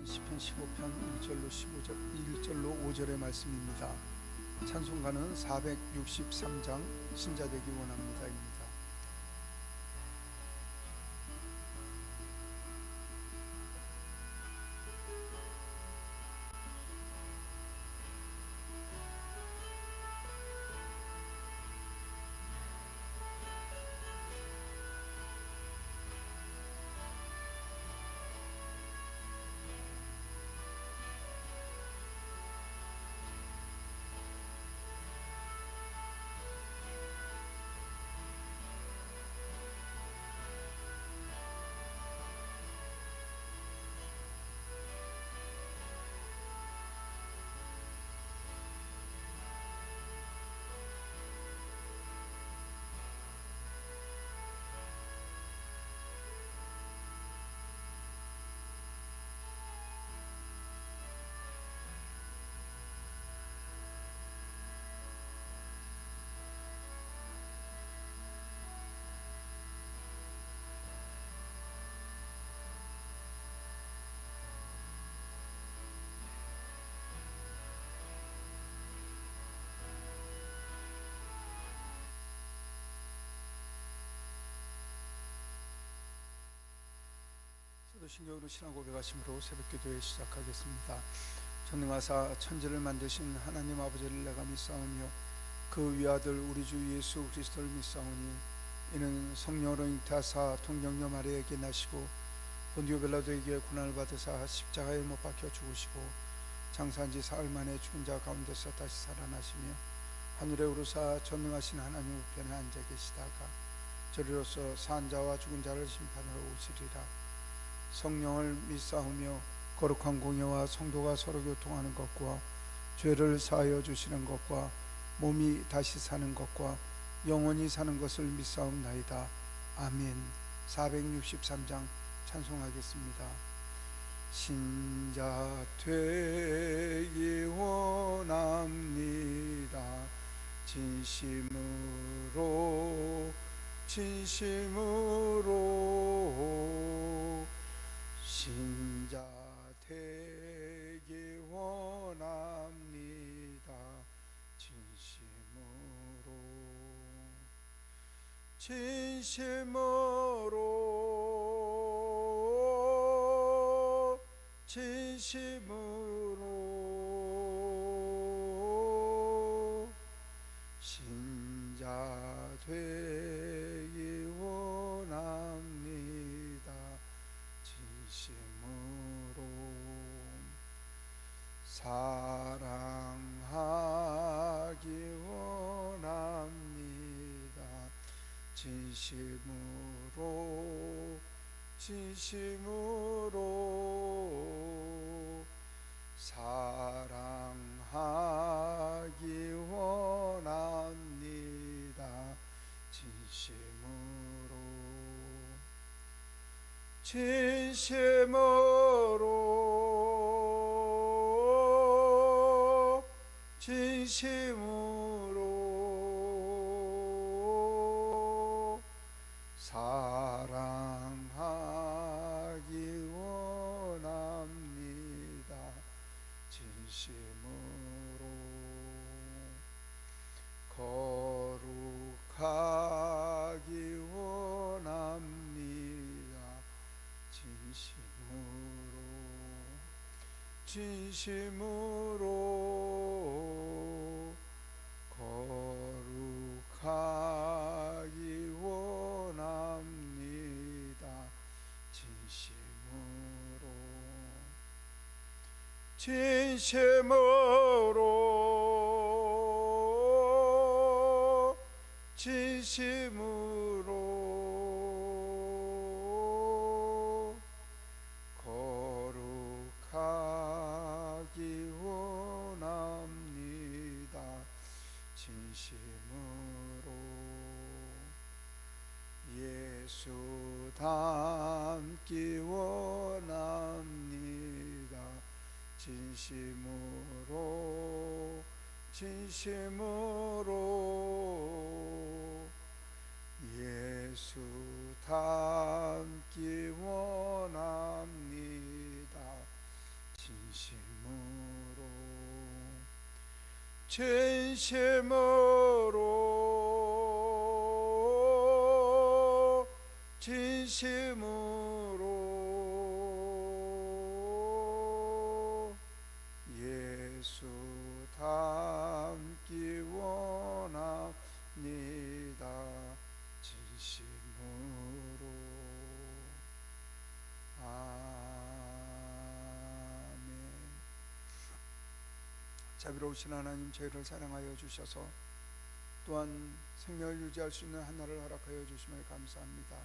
시편 15편 1절로 5절의 말씀입니다. 찬송가는 463장 신자되기 원합니다입니다. 사도신경으로 신앙 고백하심으로 새벽기도회 시작하겠습니다. 전능하사 천지를 만드신 하나님 아버지를 내가 믿사오며 그 위아들 우리 주 예수 그리스도를 믿사오니 이는 성령으로 잉태하사 통정녀 마리아에게 나시고 본디오 빌라도에게 고난을 받으사 십자가에 못 박혀 죽으시고 장사한 지 사흘 만에 죽은 자 가운데서 다시 살아나시며 하늘에 오르사 전능하신 하나님 우편에 앉아 계시다가 저리로서 산 자와 죽은 자를 심판하러 오시리라. 성령을 믿사오며 거룩한 공예와 성도가 서로 교통하는 것과 죄를 사하여 주시는 것과 몸이 다시 사는 것과 영원히 사는 것을 믿사옵나이다. 아멘. 463장 찬송하겠습니다. 신자 되기 원합니다. 진심으로 신자 되기 원합니다. 진심으로 신자 되기 원합니다. 진심으로 사랑하기 원합니다. 진심으로 사랑하기 원합니다. 진심으로 사랑하기 원합니다. 진심으로 거룩하기 원합니다. 진심으로 거룩하기 원합니다. 진심으로 거룩하기 원합니다. 진심으로 예수 닮기 원합니다. 진심으로 예수 닮기 원합니다. 진심으로 진심으로 예수 닮기 원합니다. 진심으로. 아멘. 자비로우신 하나님, 저희를 사랑하여 주셔서 또한 생명을 유지할 수 있는 한날을 허락하여 주심을 감사합니다.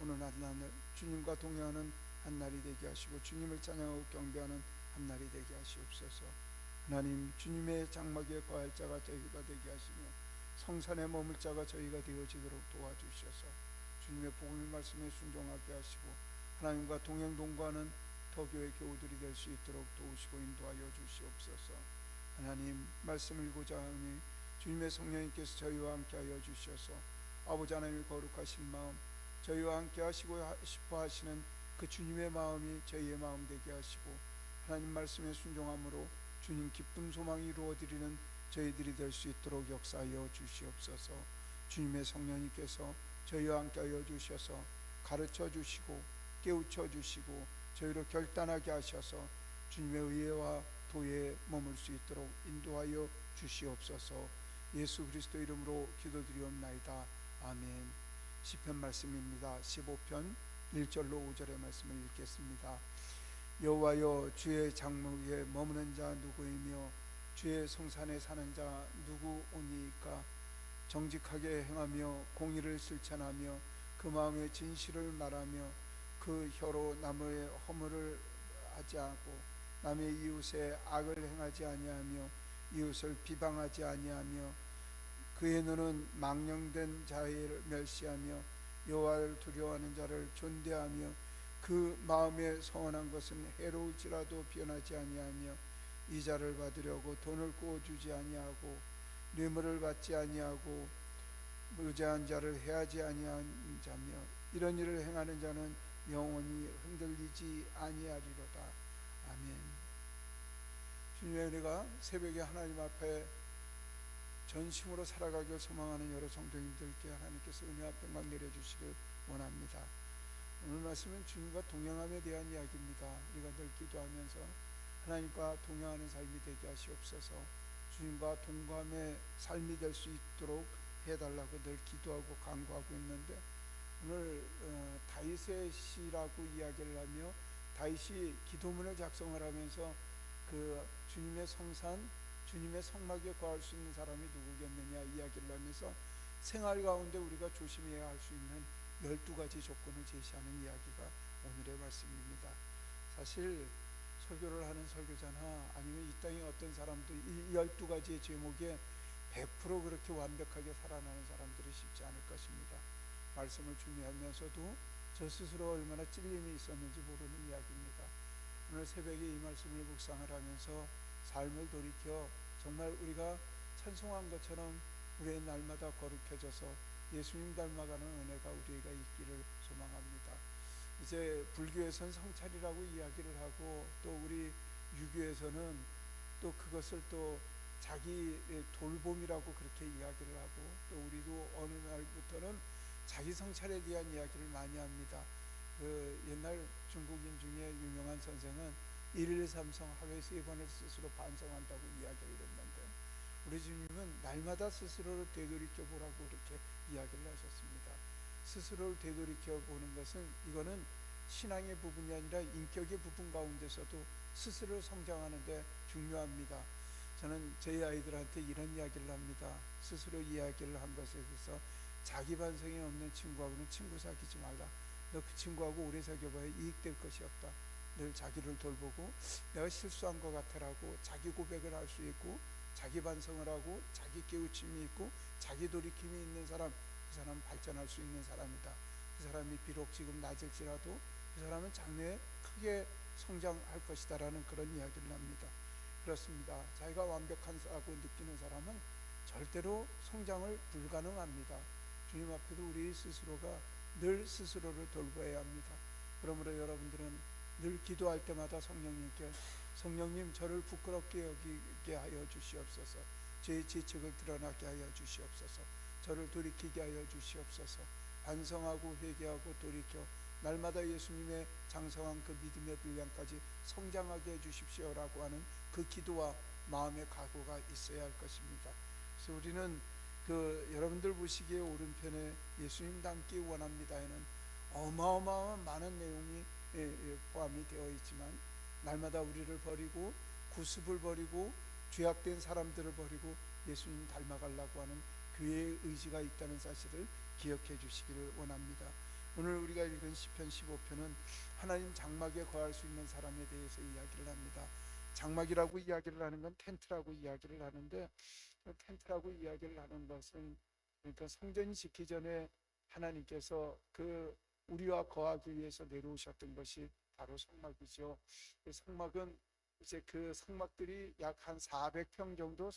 오늘 한날 주님과 동행하는 한날이 되게 하시고 주님을 찬양하고 경배하는 한날이 되게 하시옵소서. 하나님, 주님의 장막에 거할 자가 저희가 되게 하시며 성산에 머물 자가 저희가 되어지도록 도와주셔서 주님의 복음의 말씀에 순종하게 하시고 하나님과 동행 동거하는 더교회 교우들이 될 수 있도록 도우시고 인도하여 주시옵소서. 하나님, 말씀을 읽고자 하니 주님의 성령님께서 저희와 함께 하여 주셔서 아버지 하나님의 거룩하신 마음, 저희와 함께 하시고 싶어 하시는 그 주님의 마음이 저희의 마음 되게 하시고 하나님 말씀에 순종함으로 주님 기쁜 소망이 이루어지는 저희들이 될 수 있도록 역사하여 주시옵소서. 주님의 성령님께서 저희와 함께 하여 주셔서 가르쳐 주시고 깨우쳐 주시고 저희로 결단하게 하셔서 주님의 의회와 도에 머물 수 있도록 인도하여 주시옵소서. 예수 그리스도 이름으로 기도드리옵나이다. 아멘. 시편 말씀입니다. 15편 1절로 5절의 말씀을 읽겠습니다. 여호와여, 주의 장막에 머무는 자 누구이며 주의 성산에 사는 자 누구오니까? 정직하게 행하며 공의를 실천하며 그 마음에 진실을 말하며 그 혀로 남의 허물을 하지 않고 남의 이웃의 악을 행하지 아니하며 이웃을 비방하지 아니하며 그의 눈은 망령된 자를 멸시하며 여호와를 두려워하는 자를 존대하며 그 마음에 서원한 것은 해로울지라도 변하지 아니하며 이자를 받으려고 돈을 꾸어주지 아니하고 뇌물을 받지 아니하고 무죄한 자를 해하지 아니한 자며 이런 일을 행하는 자는 영원히 흔들리지 아니하리로다. 아멘. 주님의 은혜가 새벽에 하나님 앞에 전심으로 살아가길 소망하는 여러 성도님들께 하나님께서 은혜와 평강 내려주시길 원합니다. 오늘 말씀은 주님과 동행함에 대한 이야기입니다. 우리가 늘 기도하면서 하나님과 동행하는 삶이 되게 하시옵소서. 주님과 동감의 삶이 될 수 있도록 해달라고 늘 기도하고 간구하고 있는데 오늘 다윗의 시라고 이야기를 하며 다윗이 기도문을 작성을 하면서 그 주님의 성산, 주님의 성막에 거할 수 있는 사람이 누구겠느냐 이야기를 하면서 생활 가운데 우리가 조심해야 할 수 있는 12가지 조건을 제시하는 이야기가 오늘의 말씀입니다. 사실 설교를 하는 설교자나 아니면 이 땅의 어떤 사람도 이 12가지의 제목에 100% 그렇게 완벽하게 살아나는 사람들이 쉽지 않을 것입니다. 말씀을 준비하면서도 저 스스로 얼마나 찔림이 있었는지 모르는 이야기입니다. 오늘 새벽에 이 말씀을 묵상을 하면서 삶을 돌이켜 정말 우리가 찬송한 것처럼 우리의 날마다 거룩해져서 예수님 닮아가는 은혜가 우리가 있기를 소망합니다. 이제 불교에서는 성찰이라고 이야기를 하고 또 우리 유교에서는 또 그것을 또 자기 돌봄이라고 그렇게 이야기를 하고 또 우리도 어느 날부터는 자기 성찰에 대한 이야기를 많이 합니다. 그 옛날 중국인 중에 유명한 선생은 일일삼성 하루에 3번을 스스로 반성한다고 이야기를 했는데 우리 주님은 날마다 스스로를 되돌이켜 보라고 그렇게 이야기를 하셨습니다. 스스로를 되돌이켜 보는 것은 이거는 신앙의 부분이 아니라 인격의 부분 가운데서도 스스로 성장하는 데 중요합니다. 저는 제 아이들한테 이런 이야기를 합니다. 스스로 이야기를 한 것에 대해서 자기 반성이 없는 친구하고는 친구 사귀지 말라. 너 그 친구하고 오래 사귀어봐야 이익될 것이 없다. 늘 자기를 돌보고 내가 실수한 것 같아라고 자기 고백을 할 수 있고 자기 반성을 하고 자기 깨우침이 있고 자기 돌이킴이 있는 사람, 그 사람은 발전할 수 있는 사람이다. 그 사람이 비록 지금 낮을지라도 그 사람은 장래에 크게 성장할 것이다 라는 그런 이야기를 합니다. 그렇습니다. 자기가 완벽하다고 느끼는 사람은 절대로 성장을 불가능합니다. 주님 앞에도 우리 스스로가 늘 스스로를 돌봐야 합니다. 그러므로 여러분들은 늘 기도할 때마다 성령님께 성령님 저를 부끄럽게 여기게 하여 주시옵소서. 제 지책을 드러나게 하여 주시옵소서. 저를 돌이키게 하여 주시옵소서. 반성하고 회개하고 돌이켜 날마다 예수님의 장성한 그 믿음의 분량까지 성장하게 해주십시오라고 하는 그 기도와 마음의 각오가 있어야 할 것입니다. 그래서 우리는 여러분들 보시기에 오른편에 예수님 닮기 원합니다에는 어마어마한 많은 내용이 포함이 되어 있지만, 날마다 우리를 버리고 구습을 버리고 죄악된 사람들을 버리고 예수님 닮아가려고 하는 교회의 의지가 있다는 사실을 기억해 주시기를 원합니다. 오늘 우리가 읽은 시편 15편은 하나님 장막에 거할 수 있는 사람에 대해서 이야기를 합니다. 장막이라고 이야기를 하는 건 텐트라고 이야기를 하는데, 텐트라고 이야기를 하는 것은, 그러니까 성전이 짓기 전에 하나님께서 우리와 거하기 위해서 내려오셨던 것이 바로 성막이죠. 성막은 이제 그 성막들이 약 한 400평 정도,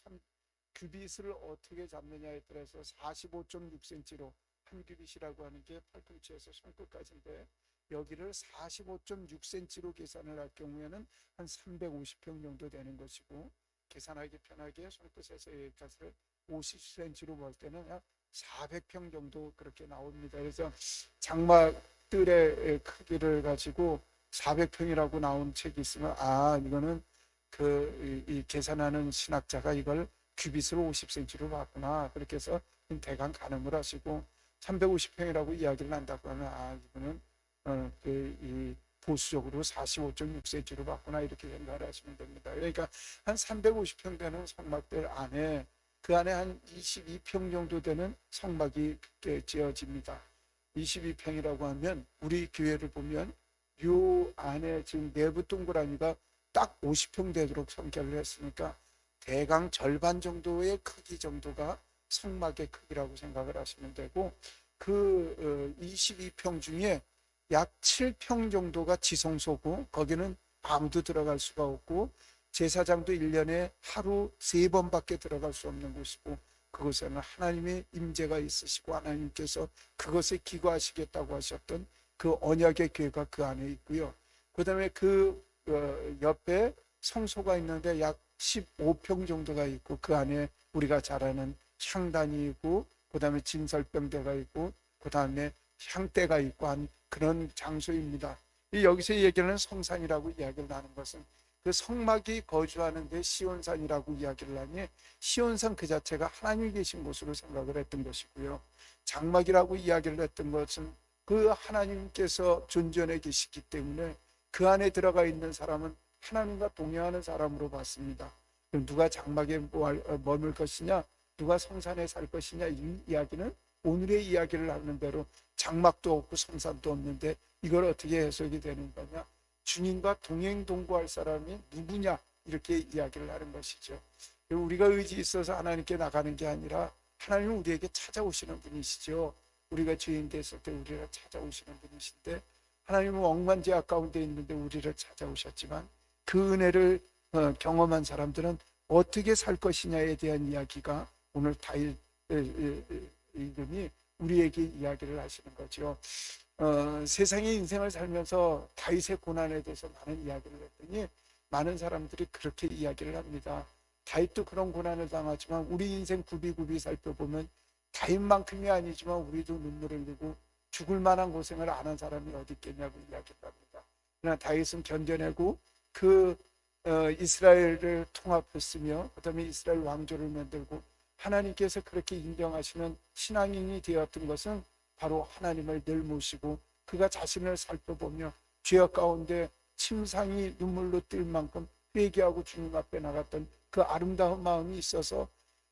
규빗을 어떻게 잡느냐에 따라서 45.6cm로, 한 규빗이라고 하는 게 팔꿈치에서 손끝까지인데, 여기를 45.6cm로 계산을 할 경우에는 한 350평 정도 되는 것이고, 계산하기 편하게 손끝에서 여기까지를 50cm로 볼 때는 약 400평 정도 그렇게 나옵니다. 그래서 장막들의 크기를 가지고 400평이라고 나온 책이 있으면, 이거는 이 계산하는 신학자가 이걸 규빗으로 50cm로 봤구나, 그렇게 해서 대강 가늠을 하시고, 350평이라고 이야기를 한다고 하면 이거는 이 보수적으로 45.6cm로 봤구나, 이렇게 생각을 하시면 됩니다. 그러니까 한 350평 되는 성막들 안에, 그 안에 한 22평 정도 되는 성막이 지어집니다. 22평이라고 하면 우리 교회를 보면 요 안에 지금 내부 동그라미가 딱 50평 되도록 성결을 했으니까 대강 절반 정도의 크기 정도가 성막의 크기라고 생각을 하시면 되고, 그 22평 중에 약 7평 정도가 지성소고, 거기는 아무도 들어갈 수가 없고, 제사장도 1년에 하루 3번밖에 들어갈 수 없는 곳이고, 그곳에는 하나님의 임재가 있으시고 하나님께서 그것에 기거하시겠다고 하셨던 그 언약의 교회가 그 안에 있고요. 그 다음에 그 옆에 성소가 있는데 약 15평 정도가 있고, 그 안에 우리가 잘 아는 향단이 있고, 그 다음에 진설병대가 있고, 그 다음에 향대가 있고 한 그런 장소입니다. 여기서 얘기하는 성산이라고 이야기를 하는 것은 그 성막이 거주하는 데 시온산이라고 이야기를 하니, 시온산 그 자체가 하나님이 계신 곳으로 생각을 했던 것이고요. 장막이라고 이야기를 했던 것은 그 하나님께서 존전해 계시기 때문에 그 안에 들어가 있는 사람은 하나님과 동행하는 사람으로 봤습니다. 누가 장막에 머물 것이냐, 누가 성산에 살 것이냐, 이 이야기는 오늘의 이야기를 하는 대로 장막도 없고 성산도 없는데 이걸 어떻게 해석이 되는 거냐, 주님과 동행 동거할 사람이 누구냐, 이렇게 이야기를 하는 것이죠. 우리가 의지 있어서 하나님께 나가는 게 아니라 하나님은 우리에게 찾아오시는 분이시죠. 우리가 죄인 됐을 때 우리를 찾아오시는 분이신데, 하나님은 억만죄악 가운데 있는데 우리를 찾아오셨지만, 그 은혜를 경험한 사람들은 어떻게 살 것이냐에 대한 이야기가 오늘 다윗 이름이 우리에게 이야기를 하시는 거죠. 세상의 인생을 살면서 다윗의 고난에 대해서 많은 이야기를 했더니 많은 사람들이 그렇게 이야기를 합니다. 다윗도 그런 고난을 당하지만 우리 인생 굽이굽이 살펴보면 다윗만큼이 아니지만 우리도 눈물을 흘리고 죽을 만한 고생을 안 한 사람이 어디 있겠냐고 이야기를 합니다. 그러나 다윗은 견뎌내고 이스라엘을 통합했으며, 그 다음에 이스라엘 왕조를 만들고 하나님께서 그렇게 인정하시는 신앙인이 되었던 것은 바로 하나님을 늘 모시고 그가 자신을 살펴보며 죄악 가운데 침상이 눈물로 뜰 만큼 회개하고 주님 앞에 나갔던 그 아름다운 마음이 있어서,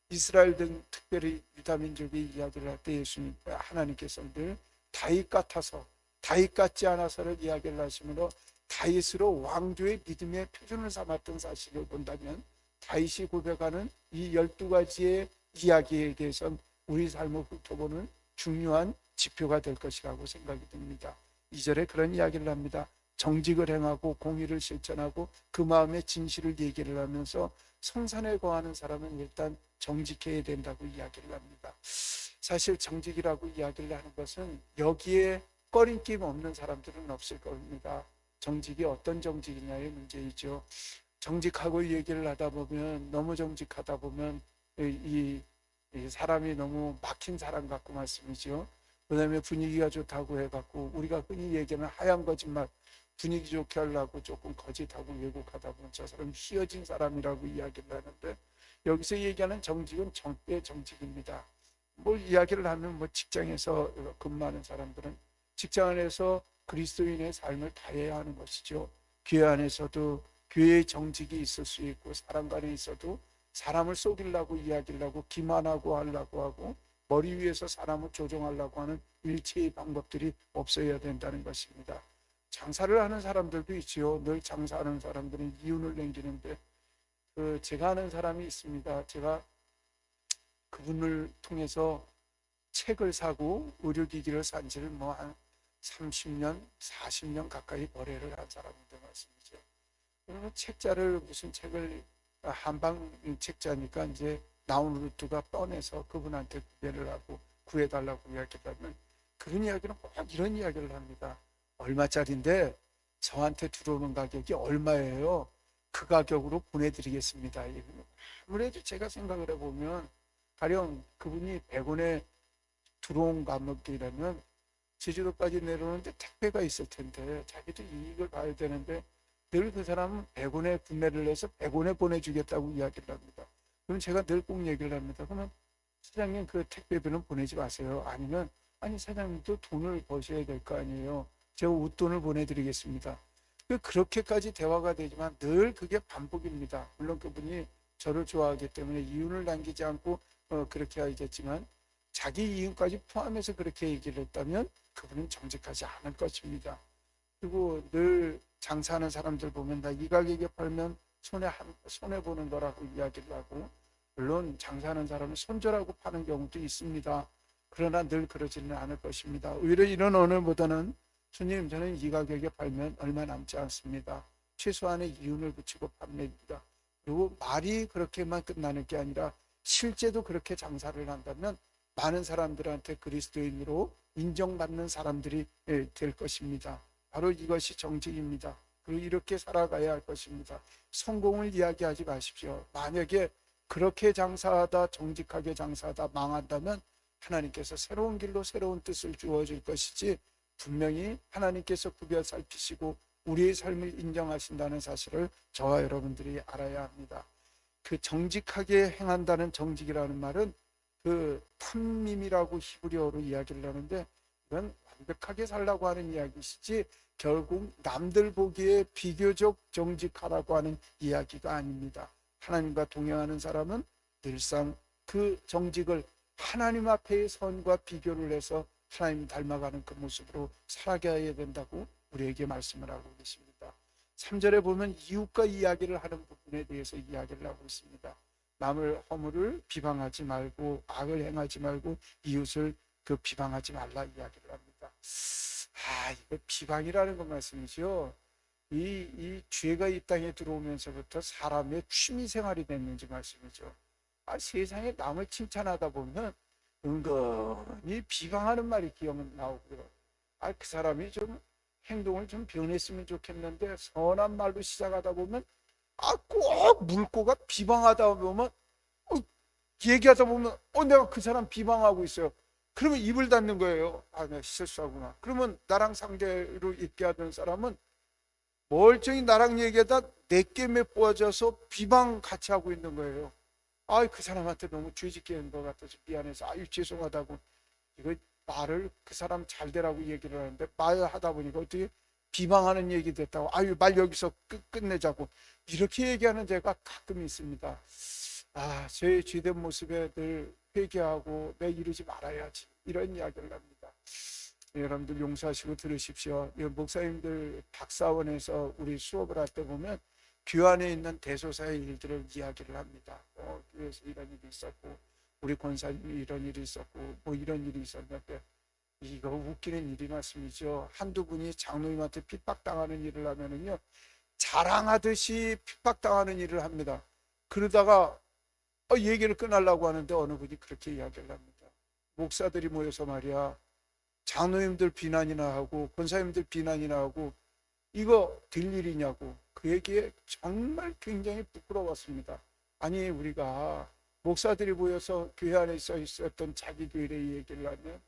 이스라엘 등 특별히 유다 민족이 이야기를 할 때 예수님 하나님께서 늘 다윗 같아서, 다윗 같지 않아서를 이야기를 하시므로 다윗으로 왕조의 믿음의 표준을 삼았던 사실을 본다면, 다윗이 고백하는 이 12가지의 이야기에 대해서는 우리 삶을 훑어보는 중요한 지표가 될 것이라고 생각이 듭니다. 2절에 그런 이야기를 합니다. 정직을 행하고 공의를 실천하고 그 마음의 진실을 얘기를 하면서 성산에 거하는 사람은 일단 정직해야 된다고 이야기를 합니다. 사실 정직이라고 이야기를 하는 것은 여기에 꺼림낌 없는 사람들은 없을 겁니다. 정직이 어떤 정직이냐의 문제이죠. 정직하고 얘기를 하다 보면, 너무 정직하다 보면 이 사람이 너무 막힌 사람 같고 말씀이죠. 그 다음에 분위기가 좋다고 해갖고 우리가 흔히 얘기하는 하얀 거짓말, 분위기 좋게 하려고 조금 거짓하고 왜곡하다 보면 저 사람 휘어진 사람이라고 이야기를 하는데, 여기서 얘기하는 정직은 정의 정직입니다. 뭘 이야기를 하면 뭐 직장에서 근무하는 사람들은 직장 안에서 그리스도인의 삶을 다해야 하는 것이죠. 교회 안에서도 교회의 정직이 있을 수 있고, 사람 간에 있어도 사람을 속이려고 이야기를 하고 기만하고 하려고 하고 머리 위에서 사람을 조종하려고 하는 일체의 방법들이 없어야 된다는 것입니다. 장사를 하는 사람들도 있지요. 늘 장사하는 사람들은 이윤을 남기는데, 제가 아는 사람이 있습니다. 제가 그분을 통해서 책을 사고 의료기기를 산 지를 뭐 한 30년, 40년 가까이 거래를 한 사람인데 말씀이죠. 그러면 책자를, 무슨 책을, 한방 책자니까 이제 나온 루트가 뻔해서 그분한테 구매를 하고 구해달라고 이야기를 하면, 그분 이야기는 꼭 이런 이야기를 합니다. 얼마짜리인데 저한테 들어오는 가격이 얼마예요? 그 가격으로 보내드리겠습니다. 아무래도 제가 생각을 해보면 가령 그분이 100원에 들어온 가격이라면 제주도까지 내려오는데 택배가 있을 텐데 자기도 이익을 봐야 되는데, 늘 그 사람은 100원에 구매를 해서 100원에 보내주겠다고 이야기를 합니다. 그럼 제가 늘 꼭 얘기를 합니다. 그러면 사장님 그 택배비는 보내지 마세요. 아니면 아니 사장님도 돈을 버셔야 될 거 아니에요. 제가 웃돈을 보내드리겠습니다. 그렇게까지 대화가 되지만 늘 그게 반복입니다. 물론 그분이 저를 좋아하기 때문에 이윤을 남기지 않고 그렇게 하겠지만, 자기 이윤까지 포함해서 그렇게 얘기를 했다면 그분은 정직하지 않을 것입니다. 그리고 늘 장사하는 사람들 보면 다 이 가격에 팔면 손해보는 거라고 이야기를 하고, 물론 장사하는 사람은 손절하고 파는 경우도 있습니다. 그러나 늘 그러지는 않을 것입니다. 오히려 이런 언어보다는 주님 저는 이 가격에 팔면 얼마 남지 않습니다. 최소한의 이윤을 붙이고 판매입니다. 그리고 말이 그렇게만 끝나는 게 아니라 실제도 그렇게 장사를 한다면 많은 사람들한테 그리스도인으로 인정받는 사람들이 될 것입니다. 바로 이것이 정직입니다. 그리고 이렇게 살아가야 할 것입니다. 성공을 이야기하지 마십시오. 만약에 그렇게 장사하다, 정직하게 장사하다 망한다면 하나님께서 새로운 길로 새로운 뜻을 주어줄 것이지, 분명히 하나님께서 구별 살피시고 우리의 삶을 인정하신다는 사실을 저와 여러분들이 알아야 합니다. 그 정직하게 행한다는 정직이라는 말은 그 탐밈이라고 히브리어로 이야기를 하는데, 이건 완벽하게 살라고 하는 이야기시지 결국 남들 보기에 비교적 정직하라고 하는 이야기가 아닙니다. 하나님과 동행하는 사람은 늘상 그 정직을 하나님 앞에의 선과 비교를 해서 하나님 닮아가는 그 모습으로 살아가야 된다고 우리에게 말씀을 하고 계십니다. 3절에 보면 이웃과 이야기를 하는 부분에 대해서 이야기를 하고 있습니다. 남을 허물을 비방하지 말고, 악을 행하지 말고 이웃을 비방하지 말라 이야기를 합니다. 이거 비방이라는 것 말씀이죠. 이 죄가 이 땅에 들어오면서부터 사람의 취미 생활이 됐는지 말씀이죠. 세상에 남을 칭찬하다 보면 은근히 비방하는 말이 기억 나오고요. 그 사람이 좀 행동을 좀 변했으면 좋겠는데, 선한 말로 시작하다 보면 꼭 물고가 비방하다 보면 얘기하다 보면 내가 그 사람 비방하고 있어요. 그러면 입을 닫는 거예요. 내가 실수하구나. 그러면 나랑 상대로 있게 하던 사람은 멀쩡히 나랑 얘기하다 내게임에 빠져서 비방 같이 하고 있는 거예요. 그 사람한테 너무 죄짓게 한 것 같아서 미안해서 죄송하다고, 이거 말을 그 사람 잘 되라고 얘기를 하는데 말하다 보니까 어떻게 비방하는 얘기 됐다고, 말 여기서 끝내자고 이렇게 얘기하는 제가 가끔 있습니다. 제 죄된 모습에 늘 회개하고 내 이러지 말아야지, 이런 이야기를 합니다. 여러분들 용서하시고 들으십시오. 목사님들 박사원에서 우리 수업을 할 때 보면 교회 안에 있는 대소사의 일들을 이야기를 합니다. 교회에서 이런 일이 있었고, 우리 권사님이 이런 일이 있었고, 뭐 이런 일이 있었는데, 이거 웃기는 일이 말씀이죠. 한두 분이 장로님한테 핍박당하는 일을 하면은요, 자랑하듯이 핍박당하는 일을 합니다. 그러다가 얘기를 끝내려고 하는데 어느 분이 그렇게 이야기를 합니다. 목사들이 모여서 말이야, 장로님들 비난이나 하고 권사님들 비난이나 하고 이거 될 일이냐고. 그 얘기에 정말 굉장히 부끄러웠습니다. 우리가 목사들이 모여서 교회 안에 있었던 자기 교회의 얘기를 하면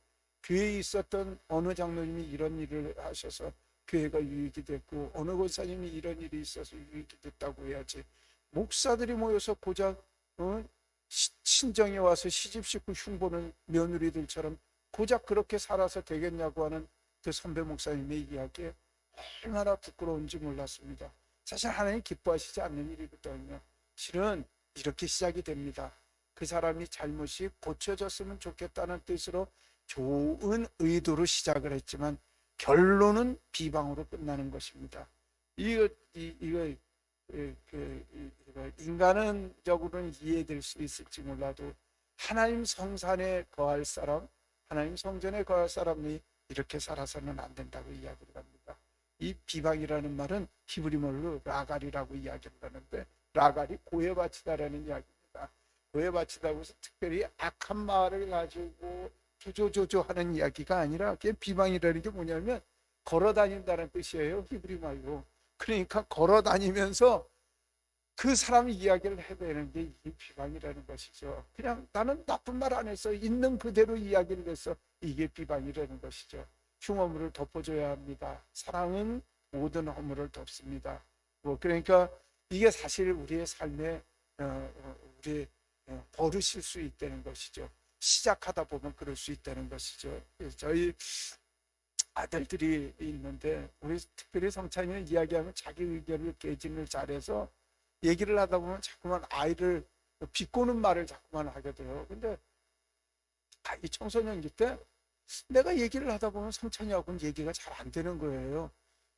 교회에 있었던 어느 장로님이 이런 일을 하셔서 교회가 유익이 됐고 어느 권사님이 이런 일이 있어서 유익이 됐다고 해야지, 목사들이 모여서 고작 친정에 와서 시집시고 흉보는 며느리들처럼 고작 그렇게 살아서 되겠냐고 하는 그 선배 목사님의 이야기에 얼마나 부끄러운지 몰랐습니다. 사실 하나님 기뻐하시지 않는 일이거든요. 실은 이렇게 시작이 됩니다. 그 사람이 잘못이 고쳐졌으면 좋겠다는 뜻으로 좋은 의도로 시작을 했지만 결론은 비방으로 끝나는 것입니다. 이거 인간적으로는 이해될 수 있을지 몰라도 하나님 성산에 거할 사람, 하나님 성전에 거할 사람이 이렇게 살아서는 안 된다고 이야기를 합니다. 이 비방이라는 말은 히브리말로 라갈이라고 이야기를 하는데, 라갈이 고해바치다라는 이야기입니다. 고해바치다고 해서 특별히 악한 말을 가지고 조조조조 하는 이야기가 아니라, 그게 비방이라는 게 뭐냐면 걸어다닌다는 뜻이에요, 히브리말로. 그러니까 걸어다니면서 그 사람이 이야기를 해대는 게 이게 비방이라는 것이죠. 그냥 나는 나쁜 말 안 했어, 있는 그대로 이야기를 해서 이게 비방이라는 것이죠. 흉어물을 덮어줘야 합니다. 사랑은 모든 허물을 덮습니다. 그러니까 이게 사실 우리의 삶에 우리의 버릇일 수 있다는 것이죠. 시작하다 보면 그럴 수 있다는 것이죠. 저희 아들들이 있는데 우리 특별히 성찬이는 이야기하면 자기 의견을 개진을 잘해서 얘기를 하다 보면 자꾸만 아이를 비꼬는 말을 자꾸만 하게 돼요. 근데 이 청소년기 때 내가 얘기를 하다 보면 성찬이하고는 얘기가 잘 안 되는 거예요.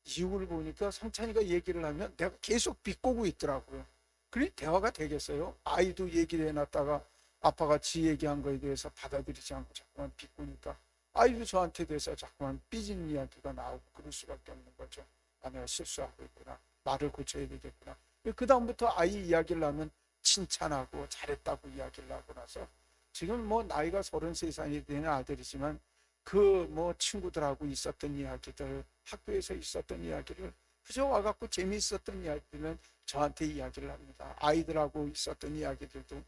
이유를 보니까 성찬이가 얘기를 하면 내가 계속 비꼬고 있더라고요. 그러니 대화가 되겠어요? 아이도 얘기를 해놨다가 아빠가 지 얘기한 거에 대해서 받아들이지 않고 자꾸만 비꼬니까 아이도 저한테 대해서 자꾸만 삐진 이야기가 나오고 그럴 수밖에 없는 거죠. 아, 내가 실수하고 있구나, 말을 고쳐야 되겠구나. 그 다음부터 아이 이야기를 하면 칭찬하고 잘했다고 이야기를 하고 나서 지금 나이가 33살이 되는 아들이지만 그 친구들하고 있었던 이야기들, 학교에서 있었던 이야기를 그저 와갖고 재미있었던 이야기들은 저한테 이야기를 합니다. 아이들하고 있었던 이야기들도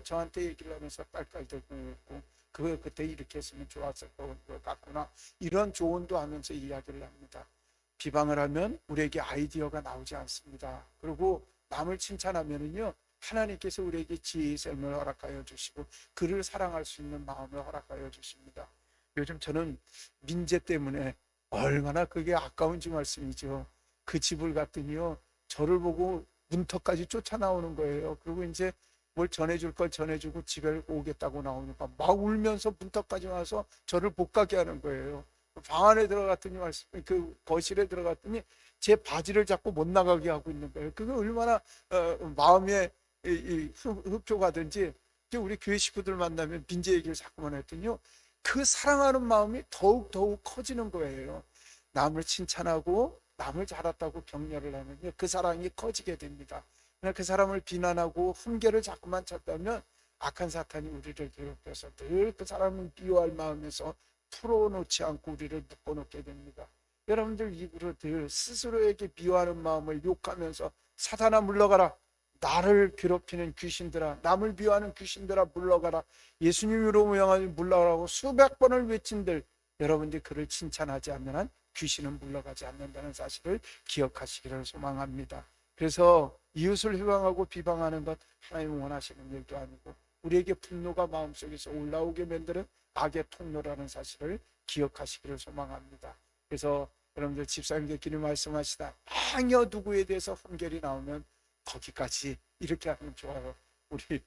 저한테 얘기를 하면서 깔깔 대고 있고, 그때 이렇게 했으면 좋았을 것 같구나, 이런 조언도 하면서 이야기를 합니다. 비방을 하면 우리에게 아이디어가 나오지 않습니다. 그리고 남을 칭찬하면은요, 하나님께서 우리에게 지혜의 삶을 허락하여 주시고 그를 사랑할 수 있는 마음을 허락하여 주십니다. 요즘 저는 민재 때문에 얼마나 그게 아까운지 말씀이죠. 그 집을 갔더니요, 저를 보고 문턱까지 쫓아나오는 거예요. 그리고 이제 뭘 전해줄 걸 전해주고 집에 오겠다고 나오니까 막 울면서 문턱까지 와서 저를 못 가게 하는 거예요. 방 안에 들어갔더니 그 거실에 들어갔더니 제 바지를 잡고 못 나가게 하고 있는 거예요. 그게 얼마나 마음에 흡족하든지. 우리 교회 식구들 만나면 민재 얘기를 자꾸만 했더니요, 그 사랑하는 마음이 더욱 커지는 거예요. 남을 칭찬하고 남을 잘했다고 격려를 하면요, 그 사랑이 커지게 됩니다. 그러나 그 사람을 비난하고 훈계를 자꾸만 쳤다면 악한 사탄이 우리를 괴롭혀서 늘 그 사람을 미워할 마음에서 풀어놓지 않고 우리를 묶어놓게 됩니다. 여러분들 입으로 늘 스스로에게 미워하는 마음을 욕하면서 사탄아 물러가라, 나를 괴롭히는 귀신들아, 남을 미워하는 귀신들아 물러가라, 예수님으로 모양하니 물러가라고 수백 번을 외친들, 여러분들이 그를 칭찬하지 않는 한 귀신은 물러가지 않는다는 사실을 기억하시기를 소망합니다. 그래서 이웃을 회방하고 비방하는 것 하나님 원하시는 일도 아니고 우리에게 분노가 마음속에서 올라오게 만드는 악의 통로라는 사실을 기억하시기를 소망합니다. 그래서 여러분들 집사님들끼리 말씀하시다 아니요 누구에 대해서 훈결이 나오면 거기까지 이렇게 하면 좋아요. 우리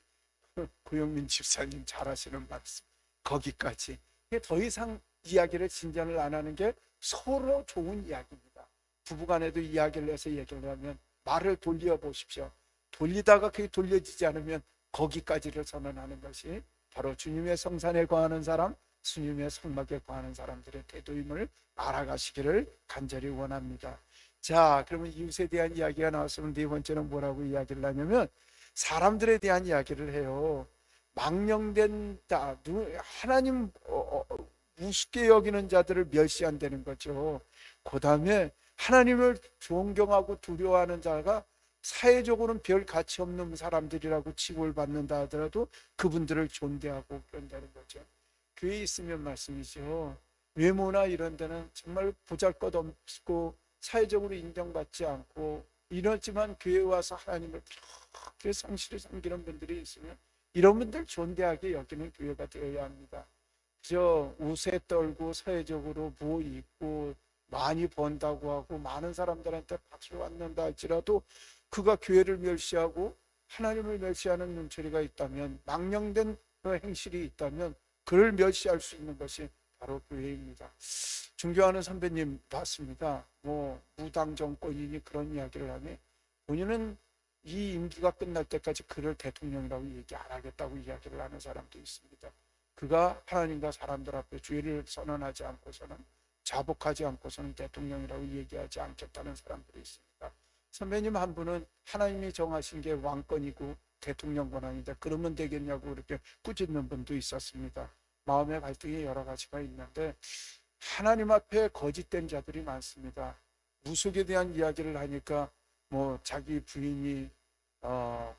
고영민 집사님 잘하시는 말씀, 거기까지. 더 이상 이야기를 진전을 안 하는 게 서로 좋은 이야기입니다. 부부간에도 이야기를 해서 얘기를 하면 말을 돌려보십시오. 돌리다가 그게 돌려지지 않으면 거기까지를 선언하는 것이 바로 주님의 성산에 거하는 사람, 주님의 성막에 거하는 사람들의 태도임을 알아가시기를 간절히 원합니다. 자, 그러면 이웃에 대한 이야기가 나왔으면 네 번째는 뭐라고 이야기를 하냐면 사람들에 대한 이야기를 해요. 망령된 하나님 우습게 여기는 자들을 멸시한다는 거죠. 그 다음에 하나님을 존경하고 두려워하는 자가 사회적으로는 별 가치 없는 사람들이라고 취급을 받는다 하더라도 그분들을 존대하고 그런다는 거죠. 교회에 있으면 말씀이죠. 외모나 이런 데는 정말 보잘것없고 사회적으로 인정받지 않고 이렇지만 교회에 와서 하나님을 그렇게 성실히 섬기는 분들이 있으면 이런 분들 존대하게 여기는 교회가 되어야 합니다. 그저 우세 떨고 사회적으로 뭐 있고 많이 번다고 하고 많은 사람들한테 박수를 받는다 할지라도 그가 교회를 멸시하고 하나님을 멸시하는 눈초리가 있다면, 망령된 행실이 있다면 그를 멸시할 수 있는 것이 바로 교회입니다. 존경하는 선배님 봤습니다. 뭐 무당 정권이니 그런 이야기를 하니 본인은 이 임기가 끝날 때까지 그를 대통령이라고 얘기 안 하겠다고 이야기를 하는 사람도 있습니다. 그가 하나님과 사람들 앞에 죄를 선언하지 않고서는, 자복하지 않고서는 대통령이라고 얘기하지 않겠다는 사람들이 있습니다. 선배님 한 분은 하나님이 정하신 게 왕권이고 대통령 권한이다, 그러면 되겠냐고 그렇게 꾸짖는 분도 있었습니다. 마음의 갈등이 여러 가지가 있는데 하나님 앞에 거짓된 자들이 많습니다. 무속에 대한 이야기를 하니까 뭐 자기 부인이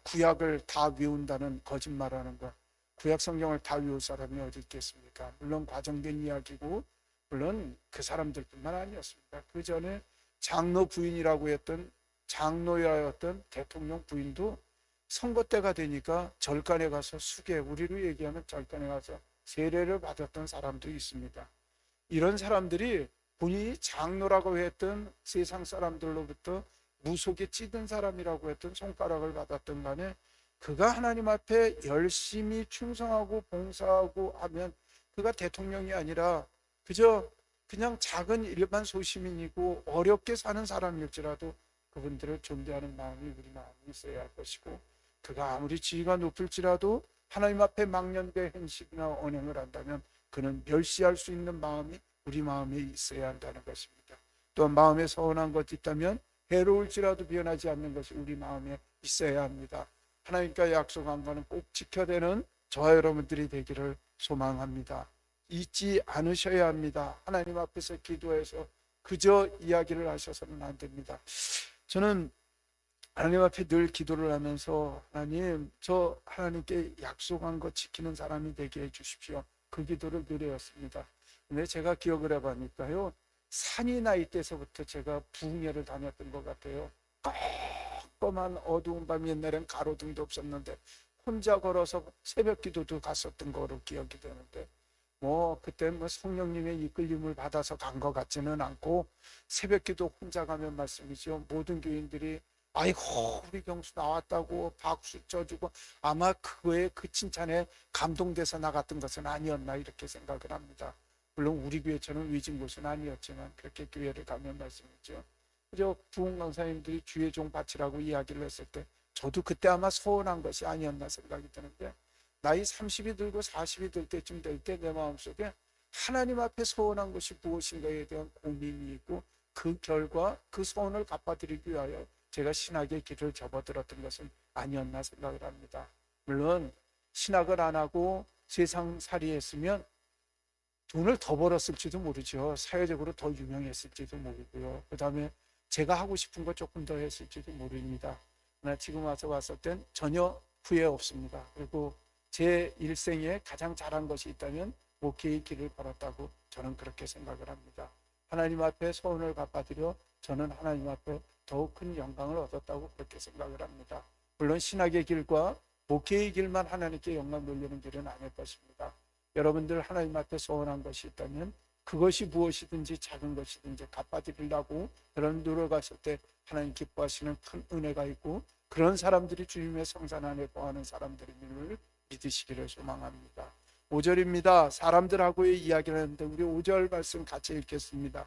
구약을 다 외운다는 거짓말하는 거, 구약 성경을 다 외울 사람이 어디 있겠습니까? 물론 과정된 이야기고 물론 그 사람들뿐만 아니었습니다. 그 전에 장로 부인이라고 했던, 장로였던 대통령 부인도 선거 때가 되니까 절간에 가서 수계, 우리로 얘기하면 절간에 가서 세례를 받았던 사람도 있습니다. 이런 사람들이 본인이 장로라고 했던 세상 사람들로부터 무속에 찌든 사람이라고 했던 손가락을 받았던 간에 그가 하나님 앞에 열심히 충성하고 봉사하고 하면 그가 대통령이 아니라 그저 그냥 작은 일반 소시민이고 어렵게 사는 사람일지라도 그분들을 존대하는 마음이 우리 마음에 있어야 할 것이고, 그가 아무리 지위가 높을지라도 하나님 앞에 망령된 행실이나 언행을 한다면 그는 멸시할 수 있는 마음이 우리 마음에 있어야 한다는 것입니다. 또 마음에 서운한 것이 있다면 해로울지라도 변하지 않는 것이 우리 마음에 있어야 합니다. 하나님과 약속한 것은 꼭 지켜내는 저와 여러분들이 되기를 소망합니다. 잊지 않으셔야 합니다. 하나님 앞에서 기도해서 그저 이야기를 하셔서는 안 됩니다. 저는 하나님 앞에 늘 기도를 하면서 하나님, 저 하나님께 약속한 것 지키는 사람이 되게 해주십시오. 그 기도를 늘 해왔습니다. 근데 제가 기억을 해보니까요, 산이 나이 때서부터 제가 부흥회를 다녔던 것 같아요. 껌껌한 어두운 밤, 옛날엔 가로등도 없었는데 혼자 걸어서 새벽 기도도 갔었던 거로 기억이 되는데, 뭐 그때 뭐 성령님의 이끌림을 받아서 간 것 같지는 않고 새벽 기도 혼자 가면 말씀이죠. 모든 교인들이 아이고 우리 경수 나왔다고 박수 쳐주고 아마 그거에 그 칭찬에 감동돼서 나갔던 것은 아니었나 이렇게 생각을 합니다. 물론 우리 교회처럼 위진 곳은 아니었지만 그렇게 교회를 가면 말씀이죠. 그저 부흥 강사님들이 주의 종 바치라고 이야기를 했을 때 저도 그때 아마 서운한 것이 아니었나 생각이 드는데, 나이 30이 들고 40이 들 때쯤 될 때 내 마음속에 하나님 앞에 서운한 것이 무엇인가에 대한 고민이 있고 그 결과 그 소원을 갚아드리기 위하여 제가 신학의 길을 접어들었던 것은 아니었나 생각을 합니다. 물론 신학을 안 하고 세상살이 했으면 돈을 더 벌었을지도 모르죠. 사회적으로 더 유명했을지도 모르고요. 그 다음에 제가 하고 싶은 거 조금 더 했을지도 모릅니다. 그러나 지금 와서 봤을 땐 전혀 후회 없습니다. 그리고 제 일생에 가장 잘한 것이 있다면 목회의 길을 걸었다고 저는 그렇게 생각을 합니다. 하나님 앞에 소원을 갚아드려 저는 하나님 앞에 더욱 큰 영광을 얻었다고 그렇게 생각을 합니다. 물론 신학의 길과 목회의 길만 하나님께 영광 돌리는 길은 아닐 것입니다. 여러분들 하나님 앞에 소원한 것이 있다면 그것이 무엇이든지 작은 것이든지 갚아드리려고 여러분 노력하실 때 하나님 기뻐하시는 큰 은혜가 있고, 그런 사람들이 주님의 성산 안에 거하는 사람들임을 믿으시기를 소망합니다. 5절입니다. 사람들하고의 이야기를 하는데 우리 5절 말씀 같이 읽겠습니다.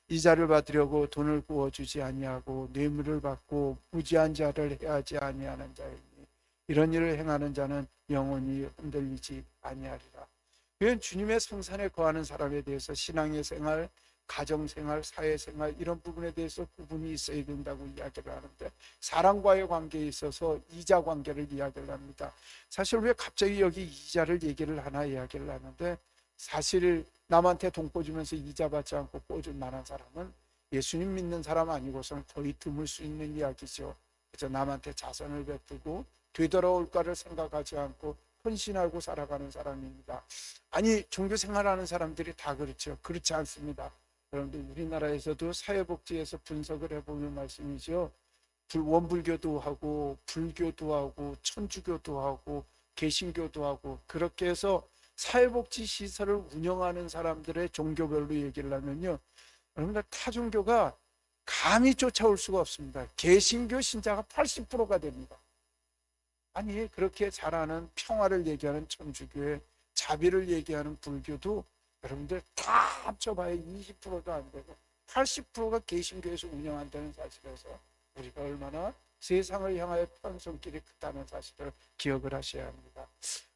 이자를 받으려고 돈을 구워주지 아니하고 뇌물을 받고 무지한 자를 해하지 아니하는 자이니 이런 일을 행하는 자는 영원히 흔들리지 아니하리라. 이건 주님의 성산에 거하는 사람에 대해서 신앙의 생활, 가정생활, 사회생활 이런 부분에 대해서 구분이 있어야 된다고 이야기를 하는데, 사람과의 관계에 있어서 이자 관계를 이야기를 합니다. 사실 왜 갑자기 여기 이자를 얘기를 하나 이야기를 하는데, 사실 남한테 돈 꿔주면서 이자 받지 않고 꿔줄 만한 사람은 예수님 믿는 사람 아니고서는 거의 드물 수 있는 이야기죠. 그저 남한테 자선을 베풀고 되돌아올까를 생각하지 않고 헌신하고 살아가는 사람입니다. 아니, 종교 생활하는 사람들이 다 그렇죠. 그렇지 않습니다. 여러분들, 우리나라에서도 사회복지에서 분석을 해보면 말씀이죠. 원불교도 하고 불교도 하고 천주교도 하고 개신교도 하고, 그렇게 해서 사회복지 시설을 운영하는 사람들의 종교별로 얘기를 하면요, 여러분들 타 종교가 감히 쫓아올 수가 없습니다. 개신교 신자가 80%가 됩니다. 아니, 그렇게 잘하는 평화를 얘기하는 천주교에 자비를 얘기하는 불교도 여러분들 다 합쳐봐야 20%도 안 되고 80%가 개신교에서 운영한다는 사실에서 우리가 얼마나 세상을 향하여 편 손길이 크다는 사실을 기억을 하셔야 합니다.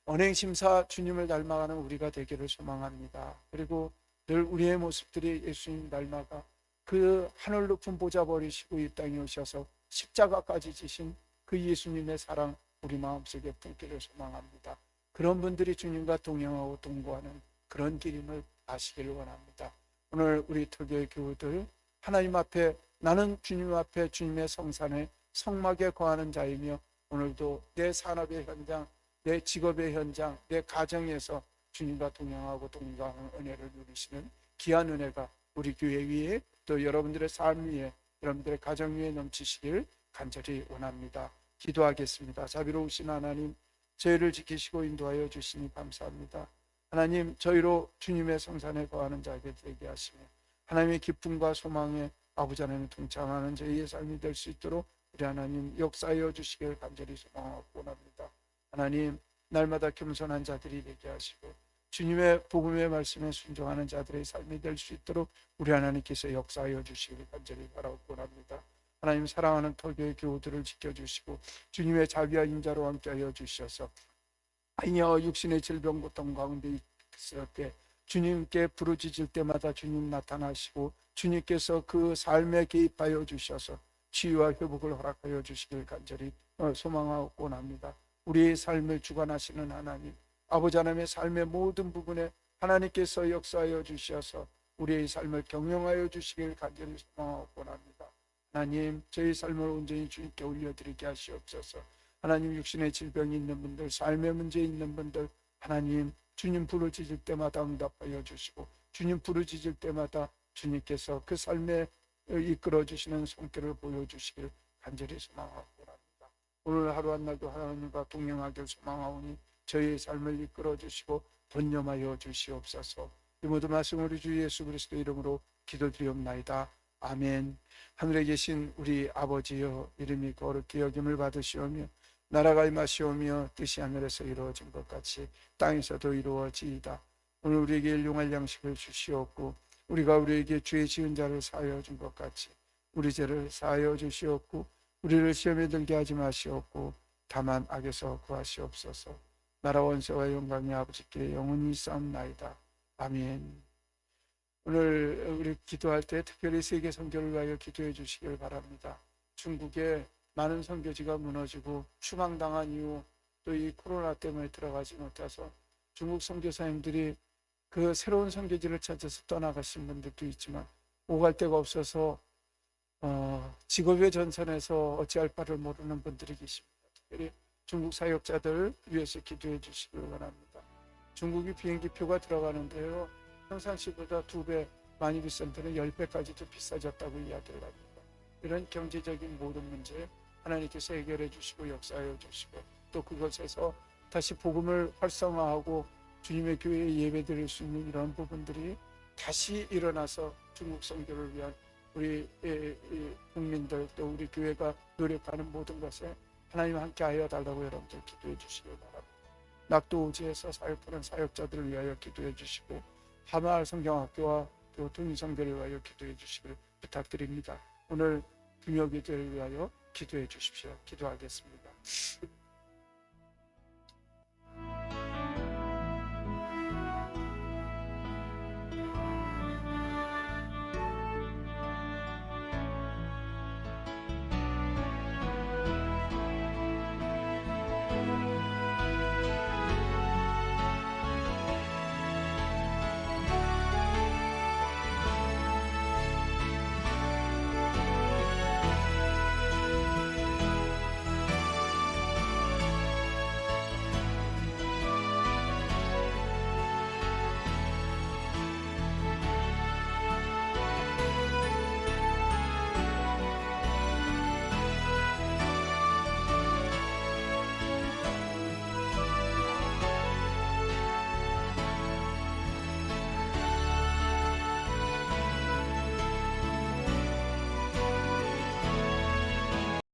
언행심사 주님을 닮아가는 우리가 되기를 소망합니다. 그리고 늘 우리의 모습들이 예수님 닮아가 그 하늘 높은 보좌 버리시고 이 땅에 오셔서 십자가까지 지신 그 예수님의 사랑 우리 마음속에 품기를 소망합니다. 그런 분들이 주님과 동행하고 동거하는 그런 길임을 아시기를 원합니다. 오늘 우리 토교의 교우들, 하나님 앞에, 나는 주님 앞에 주님의 성산에 성막에 거하는 자이며 오늘도 내 산업의 현장, 내 직업의 현장, 내 가정에서 주님과 동행하고 동거하는 은혜를 누리시는 귀한 은혜가 우리 교회 위에, 또 여러분들의 삶 위에, 여러분들의 가정 위에 넘치시길 간절히 원합니다. 기도하겠습니다. 자비로우신 하나님, 저희를 지키시고 인도하여 주시니 감사합니다. 하나님, 저희로 주님의 성산에 거하는 자에게 되게 하시며 하나님의 기쁨과 소망에 아버지 하나님 동참하는 저희의 삶이 될 수 있도록 우리 하나님 역사하여 주시길 간절히 소망하고 원합니다. 하나님, 날마다 겸손한 자들이 되게 하시고 주님의 복음의 말씀에 순종하는 자들의 삶이 될 수 있도록 우리 하나님께서 역사하여 주시길 간절히 바라고 원합니다. 하나님, 사랑하는 토교의 교우들을 지켜주시고 주님의 자비와 인자로 함께하여 주셔서 아니여 육신의 질병 고통 가운데 있을 때 주님께 부르짖을 때마다 주님 나타나시고 주님께서 그 삶에 개입하여 주셔서 치유와 회복을 허락하여 주시길 간절히 소망하고 원합니다. 우리의 삶을 주관하시는 하나님, 아버지 하나님의 삶의 모든 부분에 하나님께서 역사하여 주셔서 우리의 삶을 경영하여 주시길 간절히 소망하고 원합니다. 하나님, 저희 삶을 온전히 주님께 올려드리게 하시옵소서. 하나님, 육신의 질병이 있는 분들, 삶의 문제 있는 분들, 하나님 주님 부르짖을 때마다 응답하여 주시고 주님 부르짖을 때마다 주님께서 그 삶에 이끌어 주시는 손길을 보여주시길 간절히 소망하고 합니다. 오늘 하루 한 날도 하나님과 동행하길 소망하오니 저희의 삶을 이끌어 주시고 번념하여 주시옵소서. 이 모든 말씀 우리 주 예수 그리스도 이름으로 기도드리옵나이다. 아멘. 하늘에 계신 우리 아버지여, 이름이 거룩히 여김을 받으시오며 나라가 임하시오며 뜻이 하늘에서 이루어진 것 같이 땅에서도 이루어지이다. 오늘 우리에게 일용할 양식을 주시옵고 우리가 우리에게 죄 지은 자를 사하여 준 것 같이 우리 죄를 사하여 주시옵고 우리를 시험에 들게 하지 마시옵고 다만 악에서 구하시옵소서. 나라 원세와 영광이 아버지께 영원히 있사옵나이다. 아멘. 오늘 우리 기도할 때 특별히 세계 선교를 위하여 기도해 주시길 바랍니다. 중국에 많은 선교지가 무너지고 추방당한 이후 또 이 코로나 때문에 들어가지 못해서 중국 선교사님들이 그 새로운 선교지를 찾아서 떠나가신 분들도 있지만 오갈 데가 없어서 직업의 전선에서 어찌할 바를 모르는 분들이 계십니다. 특별히 중국 사역자들 위해서 기도해 주시길 원합니다. 중국이 비행기표가 들어가는데요, 평상시보다 2배 많이 비싼 데는 10배까지도 비싸졌다고 이야기를 합니다. 이런 경제적인 모든 문제 하나님께서 해결해 주시고 역사하여 주시고 또 그것에서 다시 복음을 활성화하고 주님의 교회에 예배드릴 수 있는 이런 부분들이 다시 일어나서 중국 선교를 위한 우리 국민들 또 우리 교회가 노력하는 모든 것에 하나님 함께하여 달라고 여러분들 기도해 주시길 바랍니다. 낙도우지에서 사역하는 사역자들을 위하여 기도해 주시고 하마을 성경학교와 또 동인성교를 위하여 기도해 주시길 부탁드립니다. 오늘 금요기들을 위하여 기도해 주십시오. 기도하겠습니다.